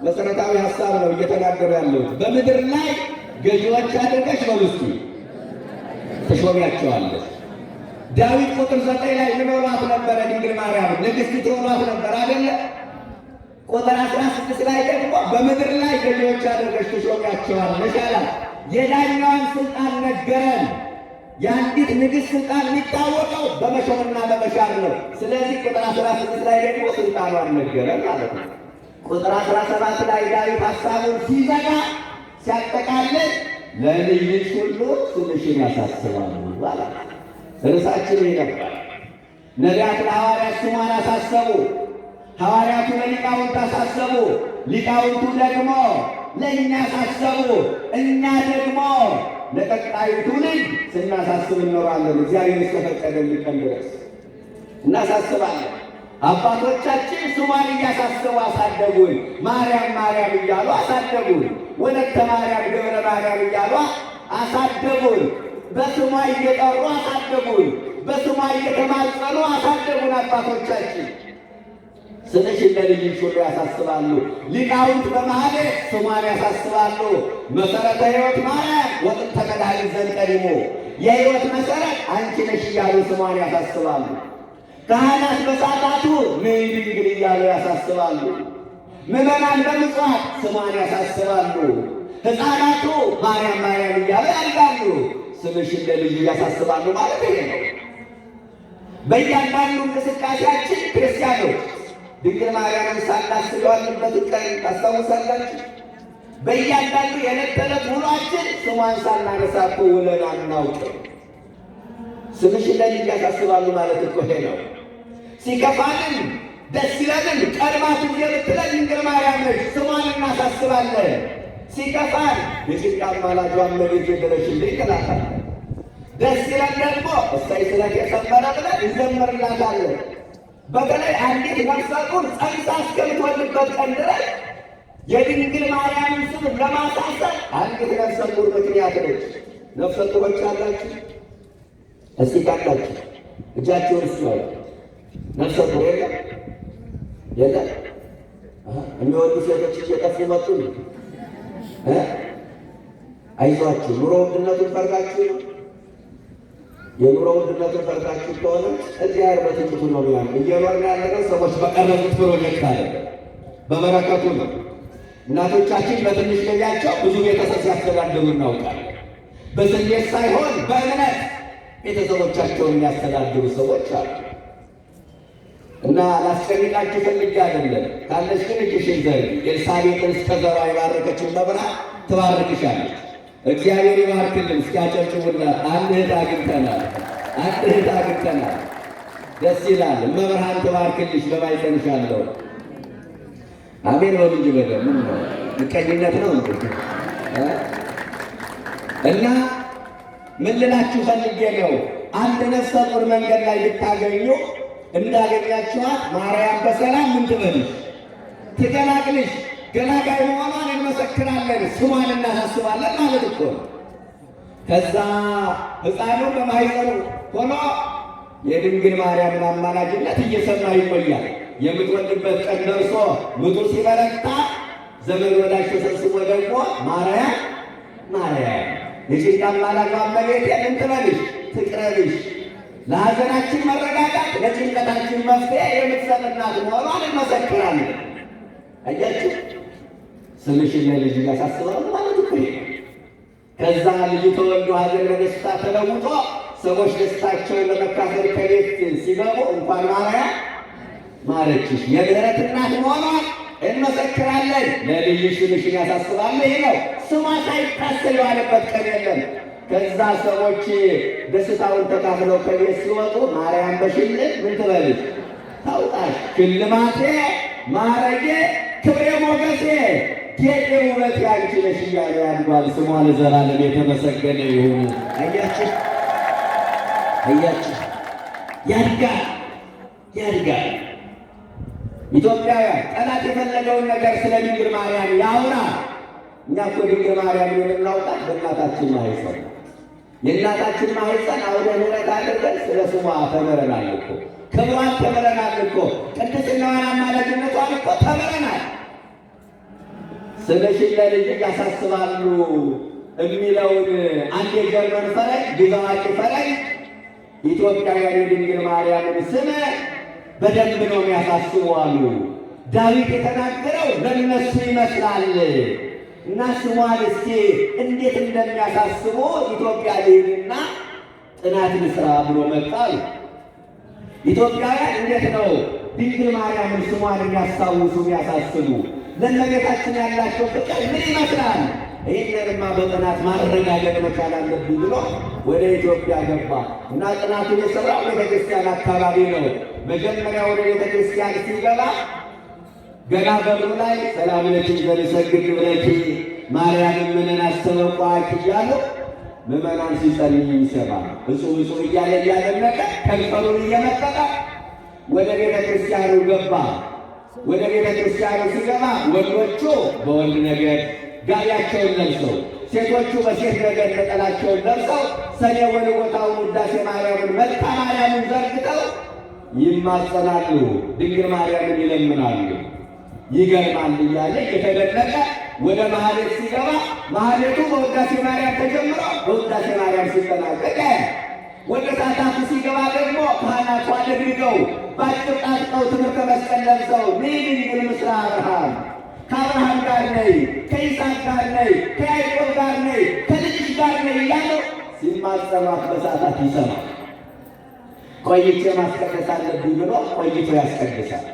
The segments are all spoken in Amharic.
መሰረታዊ ሐሳብ ነው እየተናገሩ ያለሁት። በምድር ላይ ገዢዎች አድርገሽ በውስጡ ተሾሚያቸዋለሽ። ዳዊት ቁጥር 9 ላይ ምን ብሏት ነበረ? ድንግል ማርያም ንግሥት ትሆኗት ነበር አይደለ? ቁጥር 16 ላይ ደግሞ በምድር ላይ ገዢዎች አድርገሽ ተሾሚያቸዋለሽ አላት። የዳኛዋን ስልጣን ነገረን። የአንዲት ንግሥት ስልጣን የሚታወቀው በመሾምና በመሻር ነው። ስለዚህ ቁጥር 16 ላይ ደግሞ ስልጣኗን ነገረን ማለት ነው። ቁጥር 17 ላይ ዳዊት ሐሳቡን ሲዘጋ ሲያጠቃልል ለልጅሽ ሁሉ ስምሽን ያሳስባሉ አላት። ርዕሳችን ይህ ነበር። ነቢያት ለሐዋርያት ስሟን አሳሰቡ፣ ሐዋርያቱ ለሊቃውንት አሳሰቡ፣ ሊቃውንቱ ደግሞ ለእኛ አሳሰቡ። እኛ ደግሞ ለቀጣዩ ትውልድ ስናሳስብ እኖራለን። እግዚአብሔር እስከፈቀደልን ቀን ድረስ እናሳስባለን። አባቶቻችን ስሟን እያሳሰቡ አሳደጉን። ማርያም ማርያም እያሉ አሳደጉን። ወለተ ማርያም ገብረ ማርያም እያሉ አሳደጉን። በስሟ እየጠሩ አሳደጉን። በስሟ እየተማጸኑ አሳደጉን አባቶቻችን። ስምሽን ለልጅሽ ሁሉ ያሳስባሉ። ሊቃውንት በማኅሌት ስሟን ያሳስባሉ። መሠረተ ሕይወት ማርያም ወጥንተ መድኃኒት ዘእምቀዲሙ፣ የሕይወት መሠረት አንቺ ነሽ እያሉ ስሟን ያሳስባሉ። ካህናት በሰዓታቱ ምን ድንግል እያሉ ያሳስባሉ። ምዕመናን በምጽዋት ስሟን ያሳስባሉ። ሕፃናቱ ማርያም ማርያም እያሉ ያድጋሉ። ስምሽን ለልጁ ያሳስባሉ ማለት ይሄ ነው። በእያንዳንዱ እንቅስቃሴያችን ክርስቲያኖች ድንግል ማርያምን ሳናስብ የዋልንበት ቀን ታስታውሳላችሁ? በእያንዳንዱ የዕለት ተዕለት ውሏችን ስሟን ሳናነሳ እኮ ውለን አናውቅም። ስምሽን ለልጅ ያሳስባሉ ማለት እኮ ይሄ ነው። ሲከፋንም ደስ ይለንም ቀድማት የምትለን ድንግል ማርያም ነች። ስሟን እናሳስባለን። ሲከፋን የጭንቅ አማላጇ እመቤቴ ድረሽልኝ እንላታለን። ደስ ይለን ደግሞ እሰይ ስለት የሰመረ ብለን እንዘምርላታለን። በተለይ አንዲት ነፍሰ ጡር ጸንሳ እስከምትወልድበት ቀን ድረስ የድንግል ማርያምን ስም ለማሳሰብ አንዲት ነፍሰ ጡር ምክንያት ነች። ነፍሰ ጡሮች አላችሁ? እስቲ ካላችሁ እጃችሁን እስኪ ነፍሰ ጡር የለም የለም? የሚወዱ ሴቶች እየጠፉ መጡ። አይዟችሁ፣ ኑሮ ውድነቱን ፈርታችሁ ነው። የኑሮ ውድነቱን ፈርታችሁ ከሆነ እግዚአብሔር በጥቂቱ ነው ያን እየኖርን ያለነው ሰዎች በቀረቡት ፕሮጀክት አለ በበረከቱ ነው። እናቶቻችን በትንሽ ገቢያቸው ብዙ ቤተሰብ ሲያስተዳድሩ እናውቃለን። በስሜት ሳይሆን በእምነት ቤተሰቦቻቸውን የሚያስተዳድሩ ሰዎች አሉ። እና ላስጨንቃችሁ ፈልጌ አይደለም። ካለሽ ግን እጅሽን ዘርጊ። ኤልሳቤጥን እስከ ዘሯ የባረከችው መብራት ትባርክሻለች። እግዚአብሔር ይባርክልን። እስኪያጨብጭቡና አንድ እህት አግኝተናል፣ አንድ እህት አግኝተናል። ደስ ይላል። መብርሃን ትባርክልሽ። በማይጸንሻለሁ አሜን በሉ እንጂ በደም ምን ነው ምቀኝነት ነው እንዴ? እና ምን ልላችሁ ፈልጌ ነው፣ አንድ ነፍሰ ጡር መንገድ ላይ ልታገኙ እንዳገኛችኋት ማርያም በሰላም ምን ትበልሽ ትገላግልሽ። ገላጋይ መሆኗን እንመሰክራለን፣ ስሟን እናሳስባለን ማለት እኮ ነው። ከዛ ሕፃኑ በማኅፀኑ ሆኖ የድንግል ማርያምን አማላጅነት እየሰማ ይቆያል። የምትወልድበት ቀን ደርሶ ምጡ ሲበረታ ዘመድ ወዳጅ ተሰብስቦ ደግሞ ማርያም ማርያም የጭንቅ አማላጇ እመቤቴ ምን ትበልሽ ትቅረብሽ፣ ለሐዘናችን መረጋጋት ለጭንቀታችን መፍትሄ የምትሰጥ እናት መሆኗን እንመሰክራለን። አያችሁ፣ ስምሽን ለልጅ ያሳስባሉ ማለት እኮ ነው። ከዛ ልጁ ተወልዶ ሐዘን በደስታ ተለውጦ ሰዎች ደስታቸውን ለመካፈል ከቤት ሲገቡ እንኳን ማርያም ማረችሽ የምህረት እናት መሆኗን እንመሰክራለን። ለልጅሽ ስምሽን ያሳስባል። ይህ ነው ስሟ ሳይታሰብ የዋለበት ቀን የለም። ከዛ ሰዎች ደስታውን ተካፍለው ከቤት ሲወጡ ማርያም በሽልም ምን ትበልሽ ታውጣሽ፣ ሽልማቴ ማረጌ ክብሬ ሞገሴ ጌጤ ውበት ያንቺ ነሽ እያለ ያድጓል። ስሟ ለዘላለም የተመሰገነ ይሁን። አያችሁ አያችሁ፣ ያድጋል ያድጋል። ኢትዮጵያውያን ጠላት የፈለገውን ነገር ስለ ድንግል ማርያም ያውራ። እኛ እኮ ድንግል ማርያምን የምናውቃት በእናታችን ማኅፀን፣ የእናታችን ማኅፀን አውደ ምሕረት አድርገን ስለ ስሟ ተምረናል እኮ፣ ክብሯን ተምረናል እኮ፣ ቅድስናዋን አማላጅነቷን እኮ ተምረናል። ስምሽን ለልጅ ያሳስባሉ የሚለውን አንድ የጀርመን ፈረንጅ ግዛዋቂ ፈረንጅ ኢትዮጵያውያን የድንግል ማርያምን ስም በደንብ ነው የሚያሳስቡ አሉ። ዳዊት የተናገረው ለነሱ ይመስላል እና ስሟን እስኪ እንዴት እንደሚያሳስቡ ኢትዮጵያ ልሂድና ጥናት ልስራ ብሎ መጣሉ። ኢትዮጵያውያን እንዴት ነው ድንግል ማርያምን ስሟን የሚያስታውሱ የሚያሳስቡ? ለእመቤታችን ያላቸው ፍቅር ምን ይመስላል? ይህንንማ በጥናት ማረጋገጥ መቻል አለብኝ ብሎ ወደ ኢትዮጵያ ገባ እና ጥናቱን የሰራው ቤተክርስቲያን አካባቢ ነው። መጀመሪያ ወደ ቤተክርስቲያን ሲገባ ገና በሩ ላይ ሰላም ለኪ ዘንሰግድ ብለኪ ማርያምን ምንን አስተበቋች እያሉ ምዕመናን ሲጸልይ ይሰማል። እጹብ እጹብ እያለ እያደነቀ ከንፈሩን እየመጠጠ ወደ ቤተክርስቲያኑ ገባ። ወደ ቤተክርስቲያኑ ሲገባ ወንዶቹ በወንድ ነገድ ጋቢያቸውን ለብሰው፣ ሴቶቹ በሴት ነገድ ነጠላቸውን ለብሰው ሰኔ ወልቦታውን ውዳሴ ማርያምን መልክአ ማርያምን ዘርግተው ይማጸናሉ፣ ድንግል ማርያምን ይለምናሉ። ይገርማል እያለ እየተደነቀ ወደ ማህሌት ሲገባ ማህሌቱ በውዳሴ ማርያም ተጀምሮ በውዳሴ ማርያም ሲጠናቀቅ ወደ ሰዓታቱ ሲገባ ደግሞ ካህናቱ አደግድገው በአጭር ጣጥቀው ትምህርተ መስቀል ለብሰው ድንግል ምስለ አብርሃም ከአብርሃም ጋር ነይ፣ ከይስሐቅ ጋር ነይ፣ ከያዕቆብ ጋር ነይ፣ ከልጅሽ ጋር ነይ እያለው ሲማጸኗት በሰዓታት ይሰማል። ቆይቼ ማስቀደስ አለብኝ ብሎ ቆይቶ ያስቀድሳል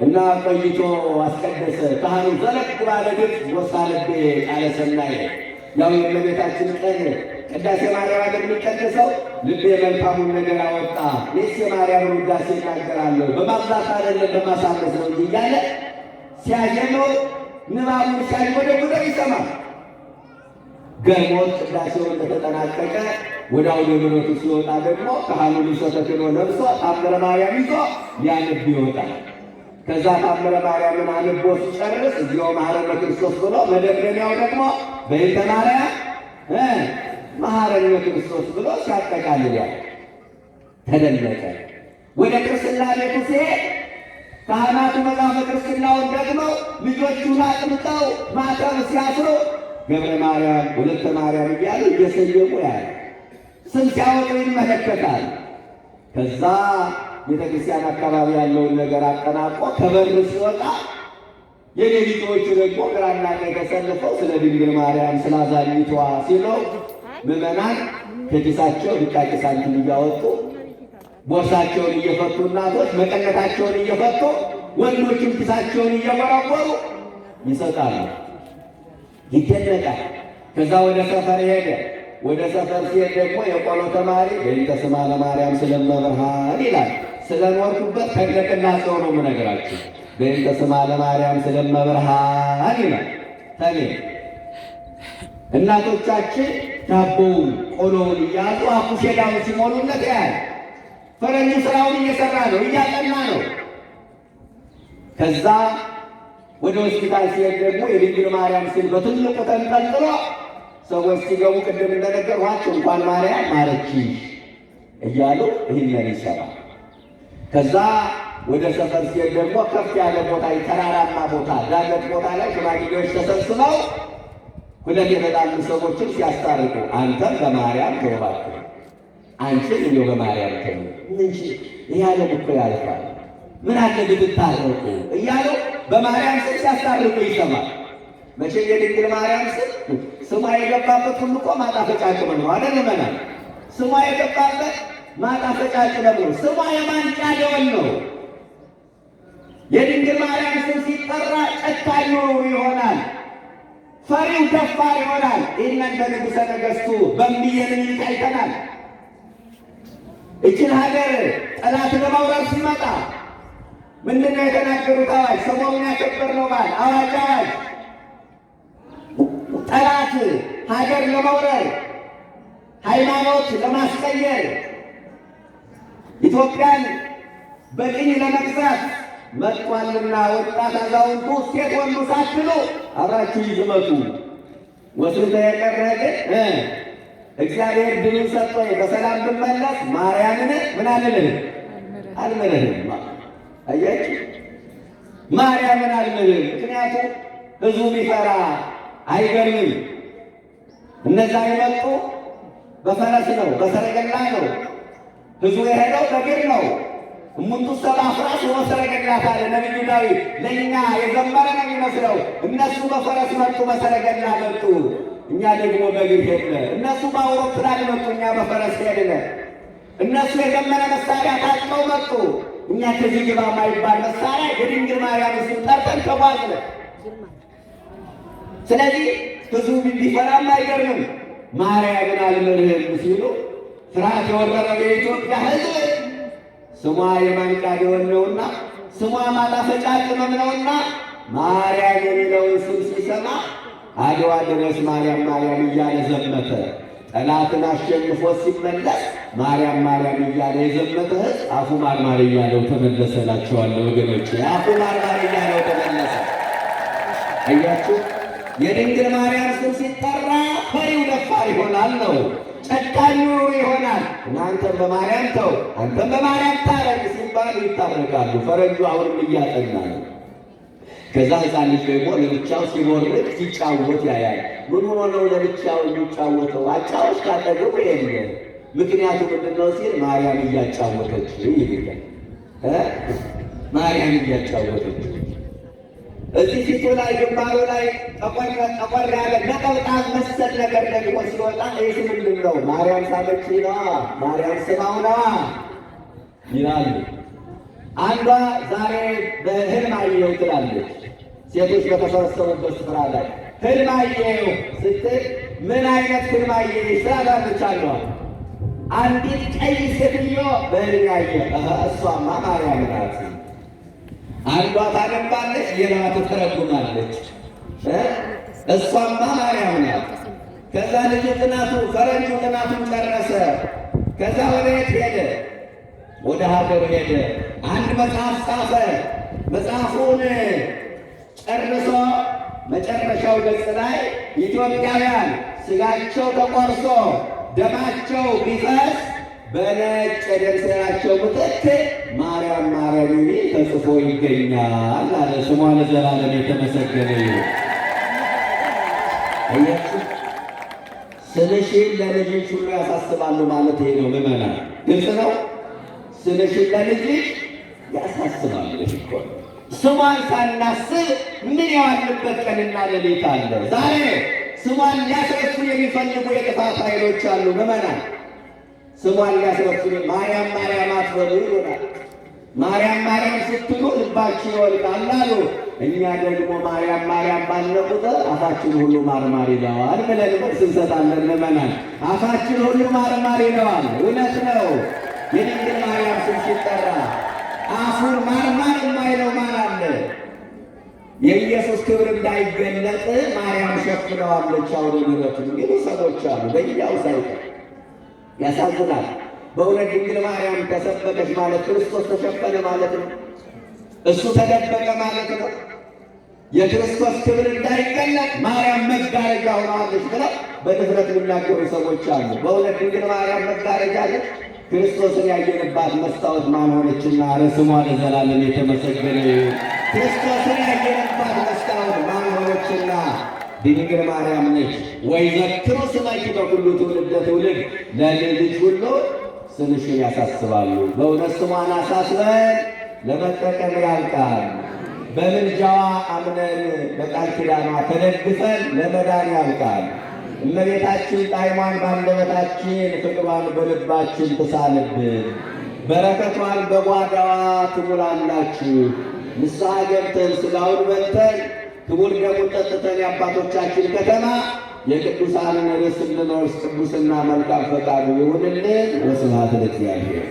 እና ቆይቶ አስቀደሰ። ካህኑ ዘለቅ ባለ ድምፅ ወሳለቤ ቃለ ሰናይ ያው የእመቤታችን ቀን ቅዳሴ ማርያም የሚቀደሰው ልቤ መልካሙን ነገር አወጣ፣ እኔስ የማርያምን ውዳሴ እናገራለሁ በማብዛት አይደለም በማሳነስ ነው እንጂ እያለ ሲያጀመው ንባቡን ሲያጎደጉደው ይሰማል። ገርሞት ቅዳሴው እንደተጠናቀቀ ወደ አውደ ምሕረቱ ሲወጣ ደግሞ ካህኑ ልብሰ ተክህኖ ለብሶ ታምረ ማርያም ይዞ ሊያነብ ይወጣል። ከዛ ታምረ ማርያምን አንቦ ሲጨርስ እዚያው መሐረነ ክርስቶስ ብሎ መደምደሚያው ደግሞ በይንተ ማርያም መሐረነ ክርስቶስ ብሎ ሲያጠቃልል ተደነቀ። ወደ ክርስትና ቤቱ ሲሄድ ካህናቱ መጽሐፈ ክርስትናውን ደግሞ ልጆቹን አጥምጠው ማተብ ሲያስሩ ገብረ ማርያም ወለተ ማርያም እያሉ እየሰየሙ ያለ ስም ሲያወጡ ይመለከታል። ከዛ ቤተክርስቲያን አካባቢ ያለውን ነገር አጠናቆ ከበር ሲወጣ የሌሊቶቹ ደግሞ ግራና ቀኝ ተሰልፈው ስለ ድንግል ማርያም ስላዛኝቷ ሲለው ምዕመናን ከኪሳቸው ድቃቂ ሳንቲም እያወጡ ቦርሳቸውን እየፈቱ እናቶች መቀነታቸውን እየፈቱ ወንዶችም ኪሳቸውን እየወረወሩ ይሰጣሉ። ይደነቃል። ከዛ ወደ ሰፈር ሄደ። ወደ ሰፈር ሲሄድ ደግሞ የቆሎ ተማሪ በእንተ ስማ ለማርያም ስለመብርሃን ይላል። ስለኖርኩበት ከቅላጼው ነው የምነግራችሁ። በእንተ ስማ ለማርያም ስለመብርሃን ይላል። ተኔ እናቶቻችን ዳቦውን ቆሎውን እያጡ አኩሼዳውን ሲሞሉለት ያያል። ፈረንጁ ስራውን እየሰራ ነው፣ እያጠና ነው። ከዛ ወደ ሆስፒታል ሲሄድ ደግሞ የድንግል ማርያም ስዕል በትልቁ ተንጠልጥሎ ሰዎች ሲገቡ ቅድም እንደነገርኋቸው እንኳን ማርያም ማረችሽ እያሉ ይህንን ይሰራል። ከዛ ወደ ሰፈር ሲሄድ ደግሞ ከፍ ያለ ቦታ፣ ተራራማ ቦታ፣ ዳገት ቦታ ላይ ሽማግሌዎች ተሰብስበው ሁለት የተጣሉ ሰዎችን ሲያስታርቁ አንተም በማርያም ተወባችሁ አንቺን እንዲሁ በማርያም ተው እንጂ ይህ ዓለም እኮ ያልፋል፣ ምን አለ ብትታረቁ እያሉ በማርያም ስም ሲያስታርቁ ይሰማል። መቼም የድንግል ማርያም ስሟ የገባበት ሁሉ እኮ ማጣፈጫ ቅመም ነው አይደል? መናል ስሟ የገባበት ማጣፈጫ ቅመም ነው። ስሟ የማንጫ ደወል ነው። የድንግል ማርያም ስም ሲጠራ ጨካኙ ይሆናል፣ ፈሪው ደፋር ይሆናል። ይህንን በንጉሠ ነገሥቱ በእምዬ ምኒልክ አይተናል። እችን ሀገር ጠላት ለማውረር ሲመጣ ምንድነው የተናገሩት አዋጅ? ሰሞኑን ያከበርነው በዓል አዋጅ አዋጅ ጠላት ሀገር ለመውረር ሃይማኖት ለማስቀየር ኢትዮጵያን በቅኝ ለመግዛት መጥቷልና ወጣት አዛውንቱ ሴት ወንዱ ሳትሉ አብራችሁ ይዝመቱ። ወስንተ የቀረ ግን እግዚአብሔር ድልን ሰጥቶ በሰላም ብመለስ ማርያምን ምን አልልም አልምርህም። አያችሁ ማርያምን አልምርህም። ምክንያቱም ህዝቡ ቢፈራ አይገርምም። እነዛ የመጡ በፈረስ ነው፣ በሰረገላ ነው። ህዝቡ የሄደው በእግር ነው። እሙንቱ ሰብአ ፍራስ ወሰረገላት አለ ነቢዩ ዳዊት። ለእኛ የዘመረ ነው የሚመስለው። እነሱ በፈረስ መጡ፣ በሰረገላ መጡ፣ እኛ ደግሞ በእግር ሄድን። እነሱ በአውሮፕላን መጡ፣ እኛ በፈረስ ሄድን። እነሱ የዘመነ መሳሪያ ታጥቀው መጡ፣ እኛ ከዚህ ግባ ማይባል መሳሪያ የድንግል ማርያም ስም ጠርተን ተጓዝን። ስለዚህ ህዝቡ ቢፈራም አይገርምም። ማርያምን አልምርህም ሲሉ ፍርሃት የወረረው የኢትዮጵያ ህዝብ ስሟ የማንቃዴዎን ነውና፣ ስሟ ማጣፈጫ ቅመም ነውና ማርያም የሚለውን ስም ሲሰማ አድዋ ድረስ ማርያም ማርያም እያለ ዘመተ። ጠላትን አሸንፎ ሲመለስ ማርያም ማርያም እያለ የዘመተ ህዝብ አፉ ማርማር እያለው ተመለሰላቸዋለሁ ወገኖች፣ አፉ ማርማር እያለው ተመለሰ። አያችሁ፣ የድንግል ማርያም ስም ሲጠራ ፈሪው ደፋር ይሆናል ነው፣ ጨካኙ ይሆናል። እናንተም በማርያም ተው፣ አንተም በማርያም ታረቅ ሲባል ይታረቃሉ። ፈረንጁ አሁንም እያጠና ነው። ከዛ ሕፃን ልጅ ደግሞ ለብቻው ሲቦርቅ ሲጫወት ያያል። ምን ሆኖ ነው ለብቻው የሚጫወተው? አጫዎች ካጠገቡ የለ። ምክንያቱ ምንድነው ሲል ማርያም እያጫወተች ይልኛል። ማርያም እያጫወተች እዚህ ፊቱ ላይ ግንባሩ ላይ ጠቆር ያለ ነጠብጣብ መሰል ነገር ደግሞ ሲወጣ ይህ ምንድን ነው? ማርያም ሳመች ነዋ፣ ማርያም ስማው ነዋ ይላሉ። አንዷ ዛሬ በህልም አየሁ ትላለች። ሴቶች በተሰበሰቡበት ስፍራ ላይ ህልም አየሁ ስትል ምን አይነት ህልም አየህ ስላላለች አለዋ። አንዲት ቀይ ሴትዮ በህልም ያየ እሷማ ማርያም ናት። አንዷ ታነባለች፣ ሌላዋ ትተረጉማለች። እሷማ ማርያም ናት። ከዛ ልጅ ጥናቱ ፈረንጁ ጥናቱን ጨረሰ። ከዛ ወደ የት ሄደ? ወደ ሀገር ሄደ። አንድ መጽሐፍ ጻፈ። መጽሐፉን ጨርሶ መጨረሻው ገጽ ላይ ኢትዮጵያውያን ስጋቸው ተቆርሶ ደማቸው ቢፈስ በነጭ የደም ሥራቸው ምትክ ማርያም ማርያም የሚል ተጽፎ ይገኛል አለ። ስሟ ለዘላለም የተመሰገነ ይሁን። አያችሁ፣ ስምሽን ለልጅሽ ሁሉ ያሳስባሉ ማለት ይሄ ነው። ምዕመናን ግልጽ ነው። ስምሽን ለልጅሽ ያሳስባሉ እኮ። ስሟን ሳናስብ ምን የዋልንበት ቀንና ሌሊት አለ። ዛሬ ስሟን ሊያስረሱ የሚፈልጉ የጥፋት ኃይሎች አሉ። ምዕመናን ስሟን ሊያስረሱ ማርያም ማርያም አትበሉ ይሆናል። ማርያም ማርያም ስትሉ ልባችሁ ይወልቃል አሉ። እኛ ደግሞ ማርያም ማርያም ባልነ ቁጥር አፋችን ሁሉ ማርማር ይለዋል ብለን መልስ እንሰጣለን። ምዕመናን አፋችን ሁሉ ማርማር ይለዋል። እውነት ነው። የድንግል ማርያም ስም ሲጠራ አፉን ማርማር የማይለው ማን አለ? የኢየሱስ ክብር እንዳይገለጥ ማርያም ሸፍነዋለች። አውደ ምሕረቱ እንግዲህ ሰዎች አሉ በያው ሳይቀር ያሳዝናል። በእውነት ድንግል ማርያም ተሰበከች ማለት ክርስቶስ ተሸፈነ ማለት ነው። እሱ ተደበቀ ማለት ነው። የክርስቶስ ክብር እንዳይገለጥ ማርያም መጋረጃ ሆነዋለች ብለው በድፍረት የሚናገሩ ሰዎች አሉ። በእውነት ድንግል ማርያም መጋረጃ ነች። ክርስቶስን ያየንባት መስታወት ማን ሆነችና? ስሟ ለዘላለም የተመሰገነ ይሁን። ክርስቶስን ያየንባት መስታወት ማን ሆነችና? ድንግል ማርያም ነች። ወይዘክሩ ስመኪ በኩሉ ትውልደ ትውልድ፣ ለልጅ ሁሉ ስምሽን ያሳስባሉ። በእውነት ስሟን አሳስበን ለመጠቀም ያልቃል። በምልጃዋ አምነን በቃል ኪዳኗ ተደግፈን ለመዳን ያልቃል። እመቤታችን ጣዕሟን ባንደበታችን ፍቅሯን በልባችን ትሳልብን። በረከቷን በጓዳዋ ትሙላላችሁ። ንስሐ ገብተን ሥጋውን በልተን ክቡር ደሙን ጠጥተን የአባቶቻችን ከተማ የቅዱሳንን ርስት እንድንወርስ ቅዱስና መልካም ፈቃዱ ይሁንልን። ወስብሐት ለእግዚአብሔር።